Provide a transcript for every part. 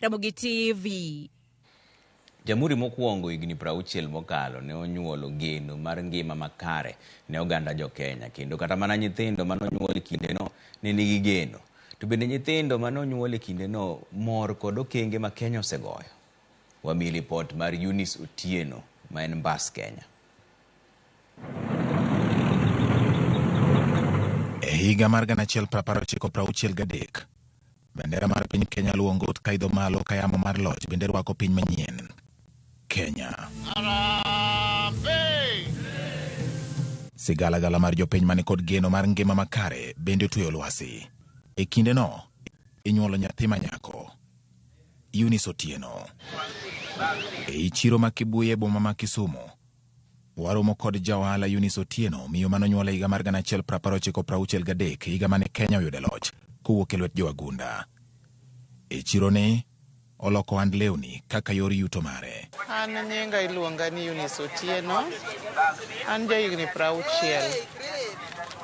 Ramogi TV. Jamhuri mokwongo higni 60 mokalo ne onyuolo geno mar ngima makare ne oganda jo Kenya, kendo kata mana nyithindo manonyuol e kindeno ne nigi geno. To bende nyithindo manonyuol e kindeno mor kod okenge ma Kenya osegoyo. Wami report mar Eunice Otieno ma en Mbas, Kenya. E higa mar 1963, bendera mar piny Kenya luongo kaidho malo ka yamo mar loch bende rwako piny manyien, Kenya. Sigalagala mar jopiny mani kod geno mar ngima makare bende otweyo lwasi. E kindeno, inyuolo nyathi manyako, Eunice Otieno. E chiro ma Kibuye boma ma Kisumu, waromo kod jaohala Eunice Otieno, miyo manonyuol e higa mar 1963, higa mane Kenya oyude loch kowuok e lwet jowagunda. E chironi, oloko ohand lewni kaka yor yuto mare. An nyinga iluonga ni Eunice Otieno. An jahigni 60.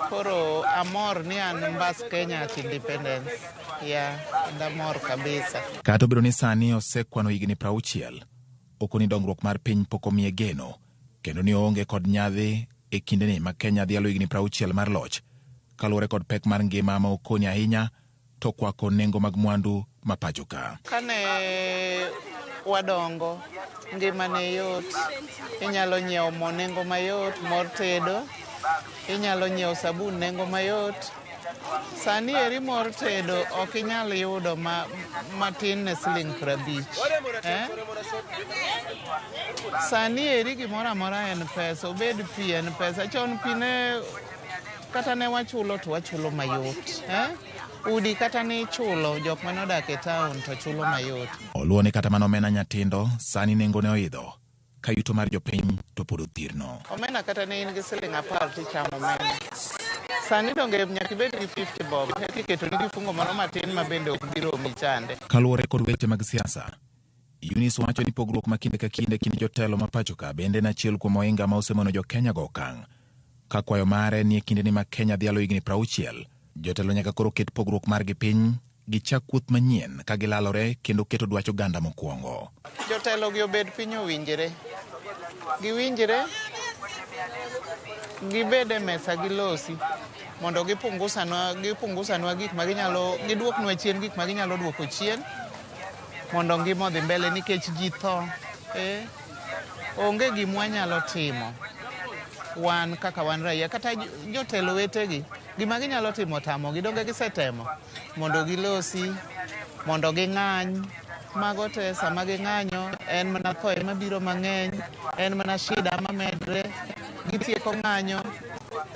Koro amor ni an Mbas Kenya at independence. Amor kabisa. Kata obedo ni sani osekwano higni 60, okoni dongruok mar piny pok omiye geno, kendo ni oonge kod nyadhi e kindeni ma Kenya dhialo higni 60 mar loch, kaluwore kod pek mar ngima ma okoni ahinya to kwako nengo mag mwandu ma pacho ka. Kane wadongo, ngima ne yot, inyalo nyiewo mo nengo mayot, mor tedo, inyalo nyiewo sabun nengo mayot. Sani eri mor tedo ok inyal yudo matin ne siling 50. Sani eri gimoro amora en pesa, obed pi en pesa. Chon pi ne kata ne wachulo to wachulo mayot. Udi kata ne chulo, jok manodak e town to chulo mayot. Oluwo ni kata mano omena nyatindo sani nengo ne oidho, ka yuto mar jopiny to pod othirno. Omena kata ne in gi siling 10 tichamo omena. Sani donge nyaka ibed gi 50 bob, iketo ni gifungo mano matin ma bende ok biro michande. Kaluwore kod weche mag siasa, Eunice wacho ni pogruok ma kinde ka kinde kind jotelo ma pacho ka bende en achiel kuom ohinga ma osemono jo Kenya go okang'. Ka kwayo mare ni e kindeni ma Kenya dhialo higni 60, jotelo nyaka koro ket pogruok margi piny, gichak kuoth manyien ka gilalore kendo keto dwach oganda mokwongo. Jotelo gi obed piny owinjre. Giwinjre, gibede mesa gilosi mondo gipungusanwa gik ma giduoknwa chien gik ma ginyalo duoko chien mondo ngima odhi mbele, nikech ji tho. Onge gima wanyalo timo wan kaka wan raia, kata jotelo wetegi gima ginyalo timo tamogi, donge gisetemo mondo gilosi, mondo ging'any. Mago te sama ging'anyo en mana tho ema biro mang'eny, en mana shida mamedre, gitieko ng'anyo.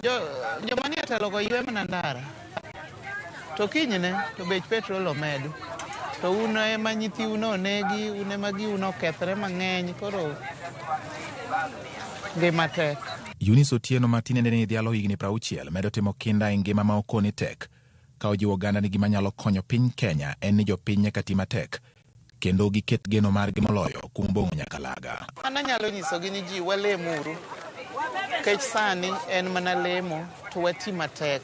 Joma nie telogo ywe mana ndara, to kinyne to bech petrol omedo, to un ema nyithiu onegi, un ema giu okethre mang'eny, koro ngima tek. Eunice Otieno ma tinende ni dhialo higni 60 medo timo kinda e ngima ma okoni tek, ka ojiwo oganda ni gima nyalo konyo piny Kenya en ni jopiny nyaka ti matek, kendo giket geno margi moloyo kuom bong'o nyaka laga. An anyalo nyisogi ni ji walemuru, kech sani en mana lemo, to wati matek.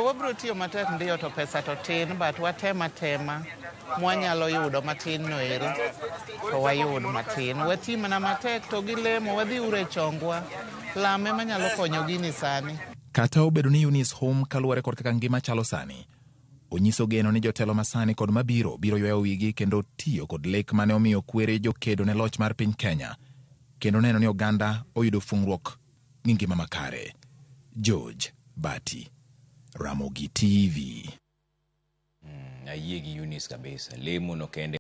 Wabiro tiyo matek ndiyo, to pesa to tin, but watema mwanyalo yudo matin no eri, to wayud matin. Wati mana matek to gilemo, wadhi ure chongwa, lame manyalo konyo gini sani. Kata obedo ni Eunice home kaluwore kod kaka ngima chalo sani, onyiso geno ni jotelo masani kod mabiro biro yweyo wigi kendo tiyo kod lek mane omiyo kwere jokedo ne loch mar piny Kenya, kendo neno ni oganda oyudo fungruok gi ngima makare. George Bati, Ramogi TV. Ayie gi Eunice kabisa. Lemo no kende